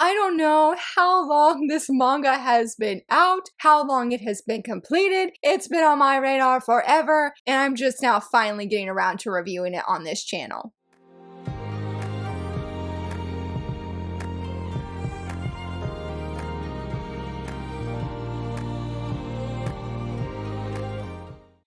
I don't know how long this manga has been out, how long it has been completed. It's been on my radar forever, and I'm just now finally getting around to reviewing it on this channel.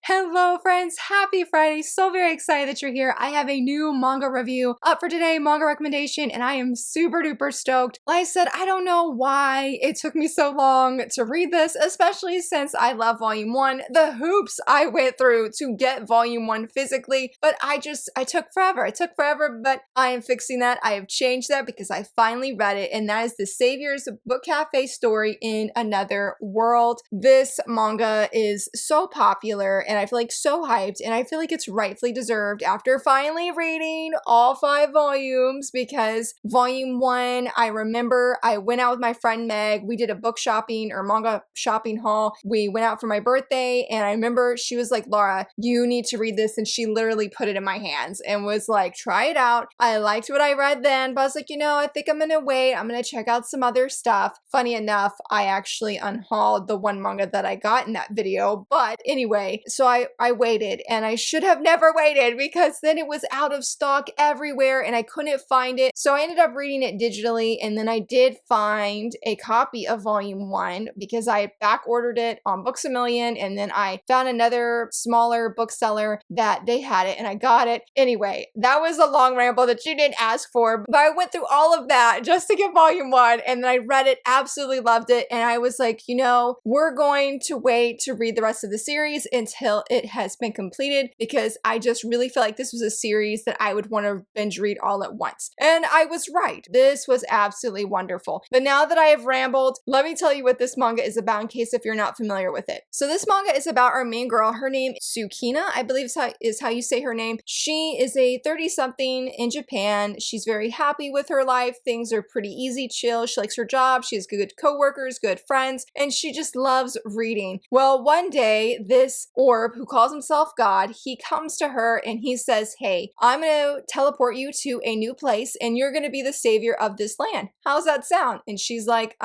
Hello friends, happy Friday. So very excited that you're here. I have a new manga review up for today, manga recommendation, and I am super duper stoked. Like I said, I don't know why it took me so long to read this, especially since I love volume 1. The hoops I went through to get volume 1 physically, but I took forever. It took forever, but I am fixing that. I have changed that because I finally read it, and that is the Savior's Book Cafe story in Another World. This manga is so popular, and I feel like so hyped, and I feel like it's rightfully deserved after finally reading all 5 volumes, because volume 1, I remember I went out with my friend Meg. We did a book shopping or manga shopping haul. We went out for my birthday, and I remember she was like, Laura, you need to read this, and she literally put it in my hands and was like, try it out. I liked what I read then, but I was like, you know, I think I'm gonna wait. I'm gonna check out some other stuff. Funny enough, I actually unhauled the one manga that I got in that video, but anyway, so I waited, and I should have never waited because then it was out of stock everywhere and I couldn't find it. So I ended up reading it digitally, and then I did find a copy of volume 1 because I back ordered it on Books A Million, and then I found another smaller bookseller that they had it and I got it. Anyway, that was a long ramble that you didn't ask for, but I went through all of that just to get volume 1, and then I read it, absolutely loved it, and I was like, you know, we're going to wait to read the rest of the series until it has been completed, because I just really feel like this was a series that I would want to binge read all at once. And I was right. This was absolutely wonderful. But now that I have rambled, let me tell you what this manga is about in case if you're not familiar with it. So this manga is about our main girl. Her name is Tsukina, I believe is how you say her name. She is a 30-something in Japan. She's very happy with her life. Things are pretty easy, chill. She likes her job. She has good coworkers, good friends, and she just loves reading. Well, one day, this orb who calls himself God, he comes to her and he says, hey, I'm gonna teleport you to a new place and you're gonna be the savior of this land. How's that sound? And she's like,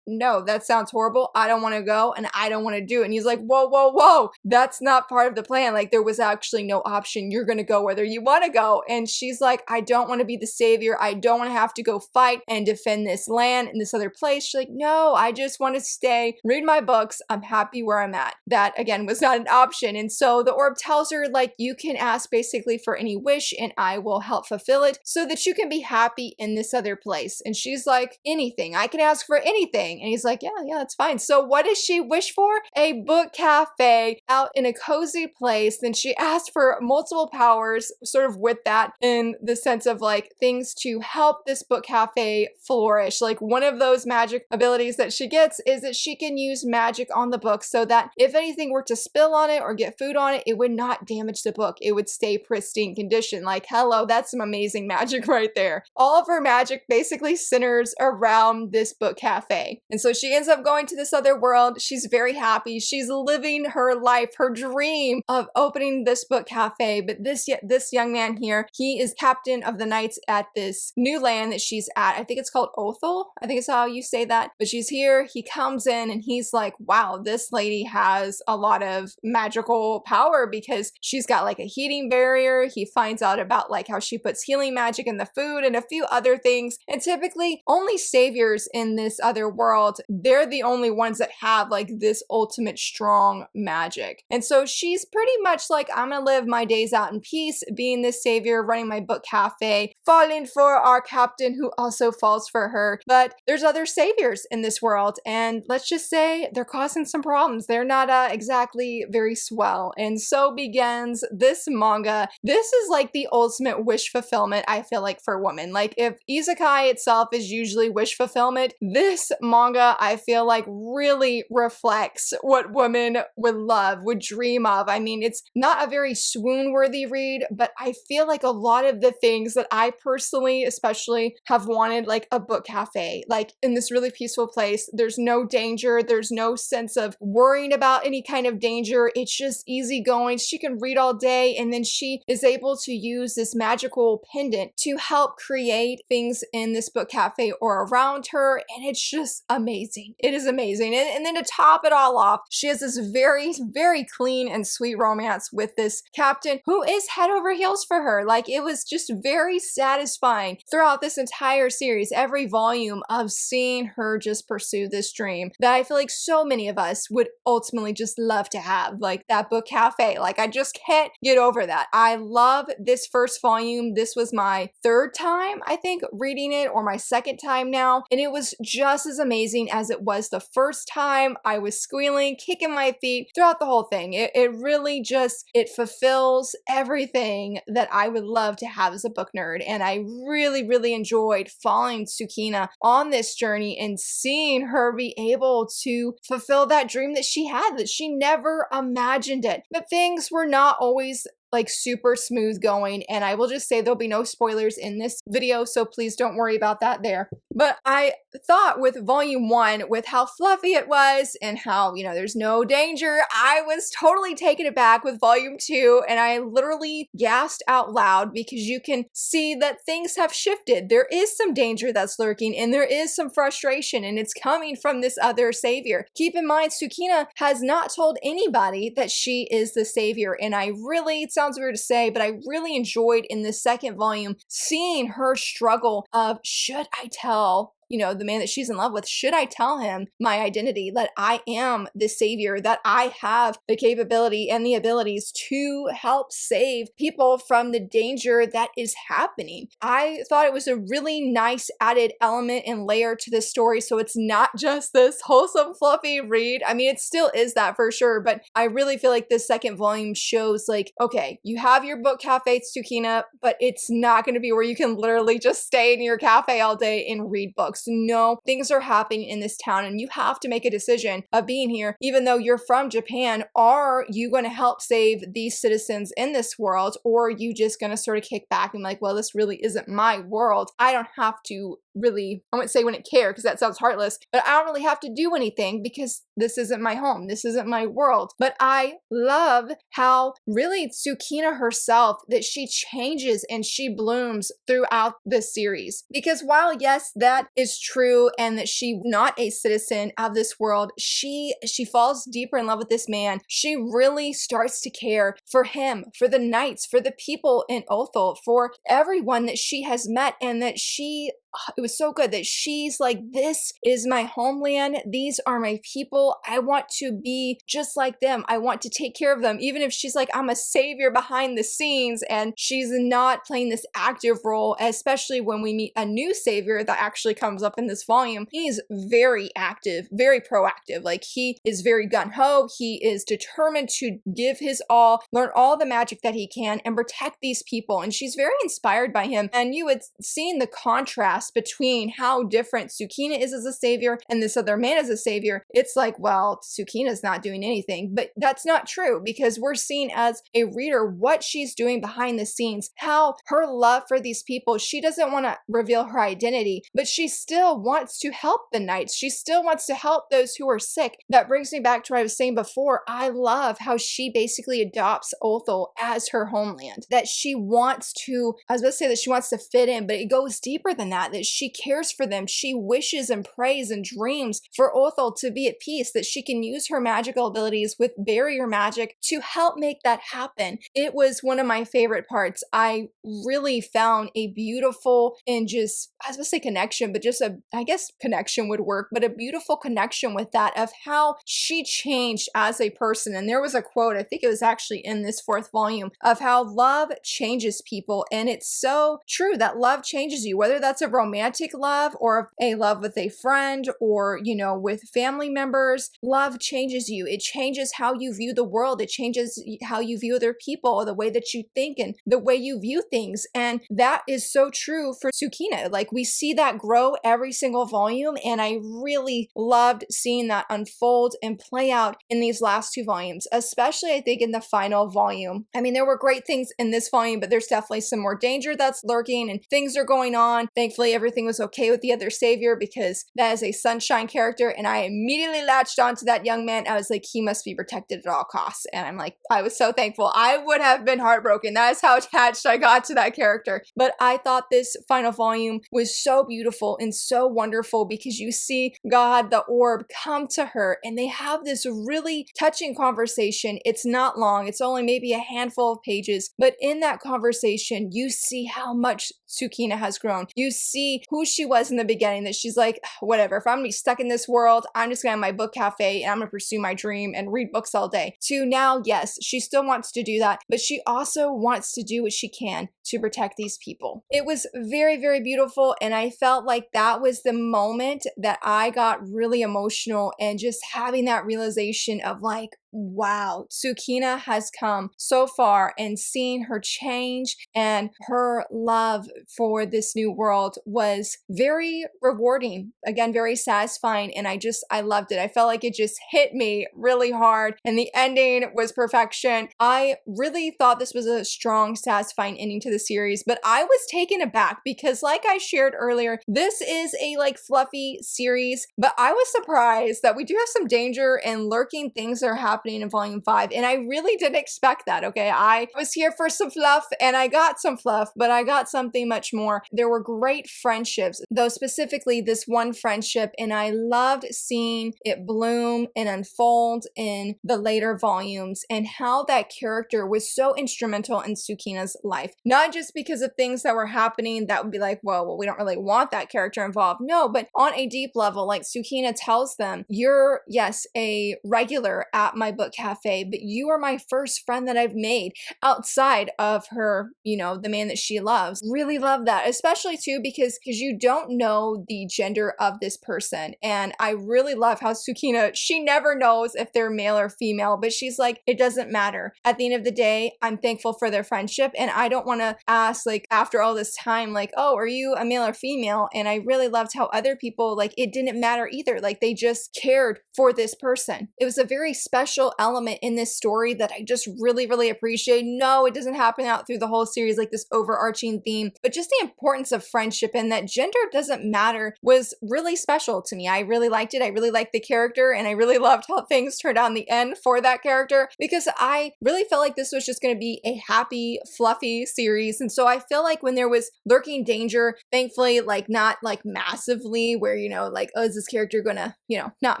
no, that sounds horrible. I don't want to go and I don't want to do it. And he's like, whoa, whoa, whoa. That's not part of the plan. Like, there was actually no option. You're going to go whether you want to go. And she's like, I don't want to be the savior. I don't want to have to go fight and defend this land in this other place. She's like, no, I just want to stay, read my books. I'm happy where I'm at. That, again, was not an option. And so the orb tells her, like, you can ask basically for any wish and I will help fulfill it so that you can be happy in this other place. And she's like, anything. I can ask for anything. And he's like, yeah, that's fine. So what does she wish for? A book cafe out in a cozy place. Then she asked for multiple powers, sort of with that, in the sense of like things to help this book cafe flourish. Like, one of those magic abilities that she gets is that she can use magic on the book so that if anything were to spill on it or get food on it, it would not damage the book. It would stay pristine condition. Like, hello, that's some amazing magic right there. All of her magic basically centers around this book cafe. And so she ends up going to this other world. She's very happy. She's living her life, her dream of opening this book cafe. But this young man here, he is captain of the knights at this new land that she's at. I think it's called Othel. I think it's how you say that. But she's here. He comes in and he's like, wow, this lady has a lot of magical power because she's got like a heating barrier. He finds out about like how she puts healing magic in the food and a few other things. And typically only saviors in this other world, they're the only ones that have like this ultimate strong magic. And so she's pretty much like, I'm gonna live my days out in peace, being this savior, running my book cafe, falling for our captain who also falls for her. But there's other saviors in this world, and let's just say they're causing some problems. They're not exactly very swell. And so begins this manga. This is like the ultimate wish fulfillment, I feel like, for women. Like, if isekai itself is usually wish fulfillment, this manga manga, I feel like really reflects what women would love, would dream of. I mean, it's not a very swoon-worthy read, but I feel like a lot of the things that I personally, especially, have wanted, like a book cafe, like in this really peaceful place. There's no danger. There's no sense of worrying about any kind of danger. It's just easygoing. She can read all day, and then she is able to use this magical pendant to help create things in this book cafe or around her, and it's just amazing. It is amazing. And then to top it all off, she has this very, very clean and sweet romance with this captain who is head over heels for her. Like, it was just very satisfying throughout this entire series, every volume of seeing her just pursue this dream that I feel like so many of us would ultimately just love to have, like that book cafe. Like, I just can't get over that. I love this first volume. This was my third time, I think, reading it, or my second time now, and it was just as amazing as it was the first time. I was squealing, kicking my feet throughout the whole thing. It really just, it fulfills everything that I would love to have as a book nerd, and I really, really enjoyed following Tsukina on this journey and seeing her be able to fulfill that dream that she had, that she never imagined it. But things were not always like super smooth going, and I will just say there'll be no spoilers in this video, so please don't worry about that there. But I thought with volume 1, with how fluffy it was and how, you know, there's no danger, I was totally taken aback with volume 2, and I literally gasped out loud because you can see that things have shifted. There is some danger that's lurking, and there is some frustration, and it's coming from this other savior. Keep in mind, Tsukina has not told anybody that she is the savior, and I really, it sounds weird to say, but I really enjoyed in the second volume seeing her struggle of, should I tell, you know, the man that she's in love with, should I tell him my identity, that I am the savior, that I have the capability and the abilities to help save people from the danger that is happening? I thought it was a really nice added element and layer to this story, so it's not just this wholesome, fluffy read. I mean, it still is that for sure, but I really feel like this second volume shows, like, okay, you have your book cafe, Tsukina, but it's not going to be where you can literally just stay in your cafe all day and read books. No, things are happening in this town, and you have to make a decision of being here. Even though you're from Japan, are you going to help save these citizens in this world, or are you just going to sort of kick back and be like, well, this really isn't my world. I don't have to really, I wouldn't say wouldn't care because that sounds heartless, but I don't really have to do anything because this isn't my home. This isn't my world. But I love how really Tsukina herself, that she changes and she blooms throughout this series. Because while yes, that is true, and that she's not a citizen of this world, she falls deeper in love with this man. She really starts to care for him, for the knights, for the people in Othel, for everyone that she has met, and that she, it was so good that she's like, this is my homeland. These are my people. I want to be just like them. I want to take care of them. Even if she's like, I'm a savior behind the scenes, and she's not playing this active role, especially when we meet a new savior that actually comes up in this volume. He's very active, very proactive. Like, he is very gung-ho. He is determined to give his all, learn all the magic that he can, and protect these people. And she's very inspired by him. And you had seen the contrast between how different Tsukina is as a savior and this other man as a savior. It's like, well, Tsukina's not doing anything, but that's not true, because we're seeing as a reader what she's doing behind the scenes, how her love for these people, she doesn't want to reveal her identity, but she still wants to help the knights. She still wants to help those who are sick. That brings me back to what I was saying before. I love how she basically adopts Othel as her homeland, that she wants to, I was about to say that she wants to fit in, but it goes deeper than that, that she cares for them. She wishes and prays and dreams for Othel to be at peace, that she can use her magical abilities with barrier magic to help make that happen. It was one of my favorite parts. I really found a beautiful and just, I was going to say connection, but just a, I guess connection would work, but a beautiful connection with that, of how she changed as a person. And there was a quote, I think it was actually in this fourth volume, of how love changes people. And it's so true that love changes you, whether that's a romantic love or a love with a friend or, you know, with family members, love changes you. It changes how you view the world. It changes how you view other people, the way that you think and the way you view things. And that is so true for Tsukina. Like, we see that grow every single volume, and I really loved seeing that unfold and play out in these last two volumes, especially I think in the final volume. I mean, there were great things in this volume, but there's definitely some more danger that's lurking and things are going on. Thankfully, everything was okay with the other savior because that is a sunshine character, and I immediately latched onto that young man. I was like, he must be protected at all costs. And I'm like, I was so thankful. I would have been heartbroken. That is how attached I got to that character. But I thought this final volume was so beautiful and so wonderful because you see God, the orb, come to her and they have this really touching conversation. It's not long. It's only maybe a handful of pages. But in that conversation, you see how much Tsukina has grown. You see who she was in the beginning, that she's like, whatever, if I'm gonna be stuck in this world, I'm just gonna have my book cafe and I'm gonna pursue my dream and read books all day. To now, yes, she still wants to do that, but she also wants to do what she can to protect these people. It was very, very beautiful, and I felt like that was the moment that I got really emotional, and just having that realization of like, wow, Tsukina has come so far, and seeing her change and her love for this new world was very rewarding. Again, very satisfying, and I loved it. I felt like it just hit me really hard, and the ending was perfection. I really thought this was a strong, satisfying ending to the series, but I was taken aback because, like I shared earlier, this is a like fluffy series, but I was surprised that we do have some danger and lurking things that are happening in volume 5, and I really didn't expect that. Okay, I was here for some fluff, and I got some fluff, but I got something much more. There were great friendships, though specifically this one friendship, and I loved seeing it bloom and unfold in the later volumes, and how that character was so instrumental in Tsukina's life. Not just because of things that were happening that would be like, well, we don't really want that character involved. No, but on a deep level, like Tsukina tells them, you're, yes, a regular at my book cafe, but you are my first friend that I've made outside of her, you know, the man that she loves. Really love that, especially too because you don't know the gender of this person. And I really love how Tsukina, she never knows if they're male or female, but she's like, it doesn't matter. At the end of the day, I'm thankful for their friendship, and I don't want to ask, like, after all this time, like, oh, are you a male or female? And I really loved how other people, like, it didn't matter either. Like, they just cared for this person. It was a very special element in this story that I just really, really appreciate. No, it doesn't happen out through the whole series, like this overarching theme, but just the importance of friendship and that gender doesn't matter was really special to me. I really liked it. I really liked the character, and I really loved how things turned out in the end for that character, because I really felt like this was just going to be a happy, fluffy series. And so I feel like when there was lurking danger, thankfully, like not like massively where, you know, like, oh, is this character gonna, you know, not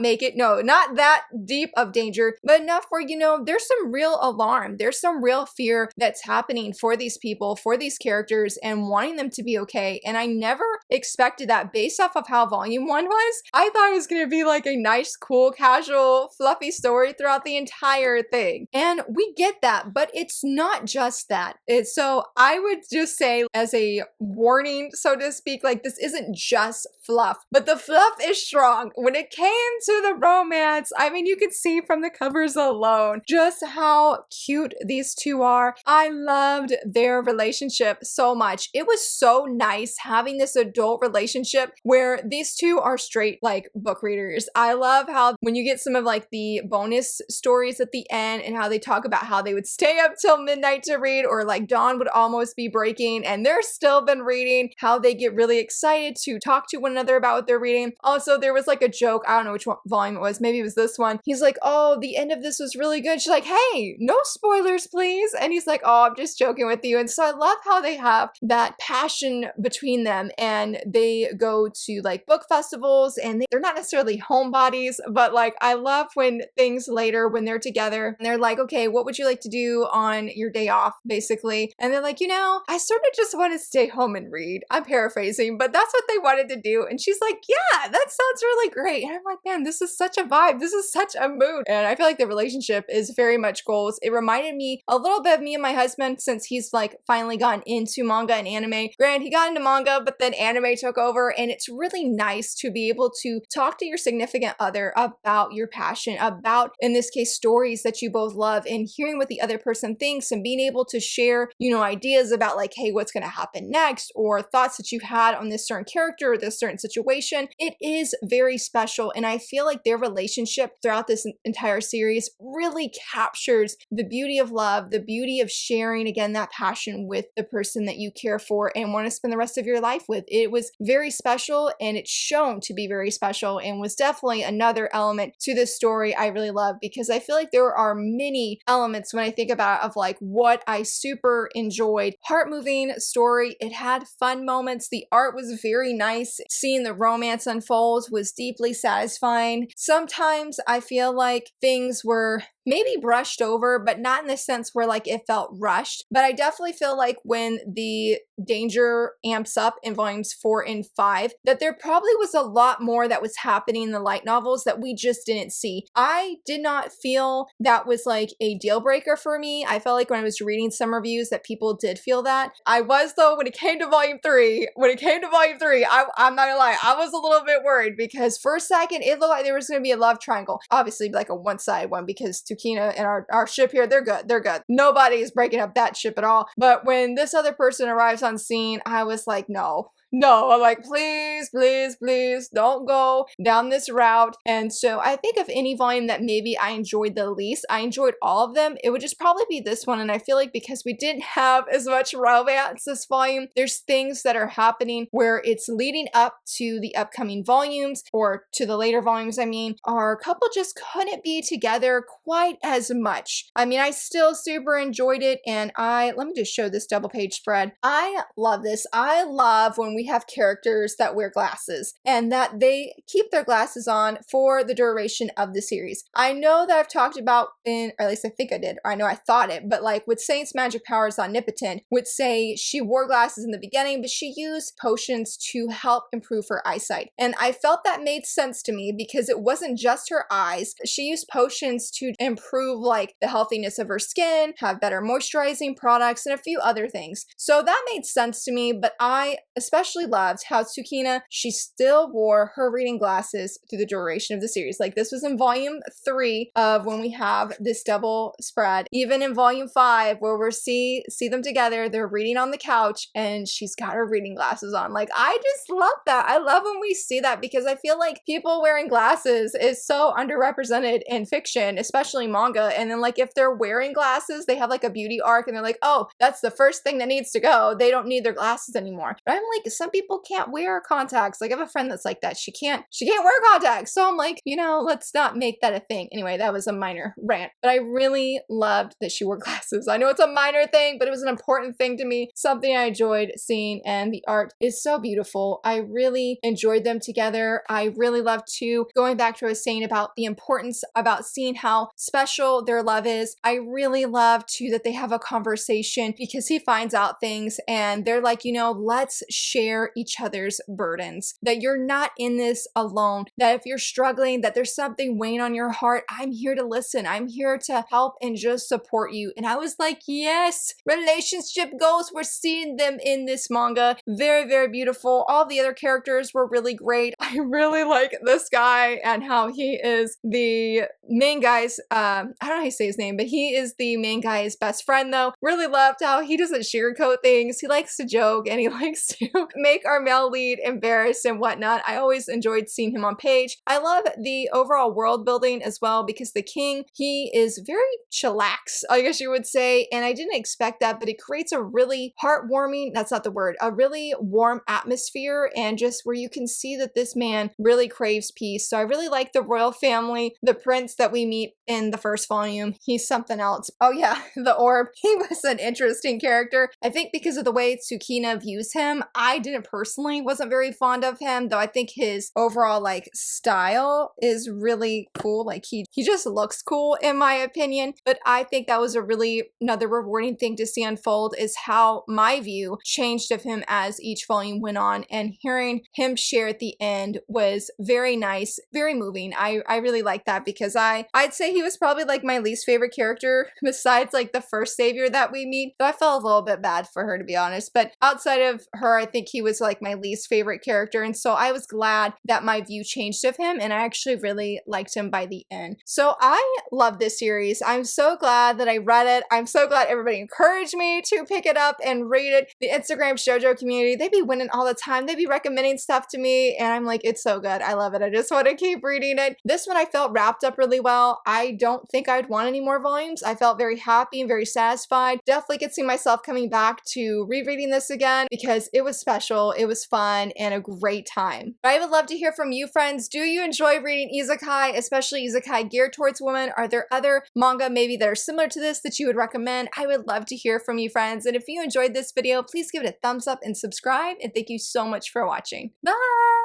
make it? No, not that deep of danger, but enough where, you know, there's some real alarm. There's some real fear that's happening for these people, for these characters, and wanting them to be okay. And I never expected that based off of how volume 1 was. I thought it was going to be like a nice, cool, casual, fluffy story throughout the entire thing. And we get that, but it's not just that. So I would just say, as a warning, so to speak, like, this isn't just fluff, but the fluff is strong. When it came to the romance, I mean, you could see from the covers alone just how cute these two are. I loved their relationship so much. It was so nice having this adult relationship where these two are straight like book readers. I love how when you get some of like the bonus stories at the end and how they talk about how they would stay up till midnight to read, or like dawn would almost be breaking and they're still been reading, how they get really excited to talk to one another about what they're reading. Also, there was like a joke, I don't know which volume it was, maybe it was this one. He's like, oh, the end of this was really good. She's like, hey, no spoilers, please. And he's like, oh, I'm just joking with you. And so I love how they have that passion between them, and they go to like book festivals, and they're not necessarily homebodies, but like I love when things later when they're together and they're like, okay, what would you like to do on your day off, basically? And they're like, you know, I sort of just want to stay home and read. I'm paraphrasing, but that's what they wanted to do. And she's like, yeah, that sounds really great. And I'm like, man, this is such a vibe. This is such a mood. And I feel like like the relationship is very much goals. It reminded me a little bit of me and my husband since he's like finally gotten into manga and anime. Granted, he got into manga, but then anime took over, and it's really nice to be able to talk to your significant other about your passion, about, in this case, stories that you both love, and hearing what the other person thinks and being able to share, you know, ideas about like, hey, what's going to happen next, or thoughts that you had on this certain character or this certain situation. It is very special, and I feel like their relationship throughout this entire series really captures the beauty of love, the beauty of sharing, again, that passion with the person that you care for and want to spend the rest of your life with. It was very special, and it's shown to be very special, and was definitely another element to this story I really love, because I feel like there are many elements when I think about of like what I super enjoyed. Heart-moving story. It had fun moments. The art was very nice. Seeing the romance unfold was deeply satisfying. Sometimes I feel like things were maybe brushed over, but not in the sense where like it felt rushed. But I definitely feel like when the danger amps up in volumes 4 and 5, that there probably was a lot more that was happening in the light novels that we just didn't see. I did not feel that was like a deal breaker for me. I felt like when I was reading some reviews that people did feel that. I was, though, when it came to volume 3, I'm not gonna lie, I was a little bit worried, because for a second it looked like there was gonna be a love triangle. Obviously like a one-sided one, because Tsukina and our ship here, they're good. Nobody is breaking up that ship at all. But when this other person arrives on scene, I was like, no. I'm like, please, please, please don't go down this route. And so I think of any volume that maybe I enjoyed the least, I enjoyed all of them, it would just probably be this one. And I feel like because we didn't have as much romance this volume, there's things that are happening where it's leading up to the upcoming volumes, or to the later volumes, I mean, our couple just couldn't be together quite as much. I mean, I still super enjoyed it, and let me just show this double page spread. I love this. I love when we have characters that wear glasses and that they keep their glasses on for the duration of the series. I know that I've talked about or at least I think I did, or I know I thought it, but like with Saint's magic powers omnipotent, would say she wore glasses in the beginning, but she used potions to help improve her eyesight. And I felt that made sense to me, because it wasn't just her eyes. She used potions to improve like the healthiness of her skin, have better moisturizing products, and a few other things. So that made sense to me, but I especially loved how Tsukina, she still wore her reading glasses through the duration of the series. Like this was in volume 3 of when we have this double spread. Even in volume 5, where we see them together, they're reading on the couch and she's got her reading glasses on. Like I just love that. I love when we see that, because I feel like people wearing glasses is so underrepresented in fiction, especially manga. And then like if they're wearing glasses, they have like a beauty arc and they're like, oh, that's the first thing that needs to go. They don't need their glasses anymore. But I'm like, some people can't wear contacts. Like I have a friend that's like that. She can't wear contacts. So I'm like, let's not make that a thing. Anyway, that was a minor rant, but I really loved that she wore glasses. I know it's a minor thing, but it was an important thing to me, something I enjoyed seeing, and the art is so beautiful. I really enjoyed them together. I really loved too, going back to what I was saying about the importance about seeing how special their love is. I really love too that they have a conversation, because he finds out things and they're like, let's share each other's burdens, that you're not in this alone, that if you're struggling, that there's something weighing on your heart, I'm here to listen. I'm here to help and just support you. And I was like, yes, relationship goals. We're seeing them in this manga. Very, very beautiful. All the other characters were really great. I really like this guy and how he is the main guy's, I don't know how you say his name, but he is the main guy's best friend though. Really loved how he doesn't sugarcoat things. He likes to joke and he likes to make our male lead embarrassed and whatnot. I always enjoyed seeing him on page. I love the overall world building as well, because the king, he is very chillax, I guess you would say, and I didn't expect that, but it creates a really heartwarming, that's not the word, a really warm atmosphere, and just where you can see that this man really craves peace. So I really like the royal family. The prince that we meet in the first volume, he's something else. Oh yeah, the orb, he was an interesting character. I think because of the way Tsukina views him, I didn't personally wasn't very fond of him, though I think his overall like style is really cool. Like he just looks cool in my opinion. But I think that was a really another rewarding thing to see unfold, is how my view changed of him as each volume went on, and hearing him share at the end was very nice, very moving. I really like that, because I'd say he was probably like my least favorite character besides like the first savior that we meet. So I felt a little bit bad for her, to be honest, but outside of her, I think he was like my least favorite character, and so I was glad that my view changed of him, and I actually really liked him by the end. So I love this series. I'm so glad that I read it. I'm so glad everybody encouraged me to pick it up and read it. The Instagram shoujo community, they be winning all the time. They be recommending stuff to me, and I'm like, it's so good. I love it. I just want to keep reading it. This one I felt wrapped up really well. I don't think I'd want any more volumes. I felt very happy and very satisfied. Definitely could see myself coming back to rereading this again, because it was special, it was fun, and a great time. But I would love to hear from you, friends. Do you enjoy reading isekai, especially isekai geared towards women? Are there other manga maybe that are similar to this that you would recommend? I would love to hear from you, friends. And if you enjoyed this video, please give it a thumbs up and subscribe. And thank you so much for watching. Bye!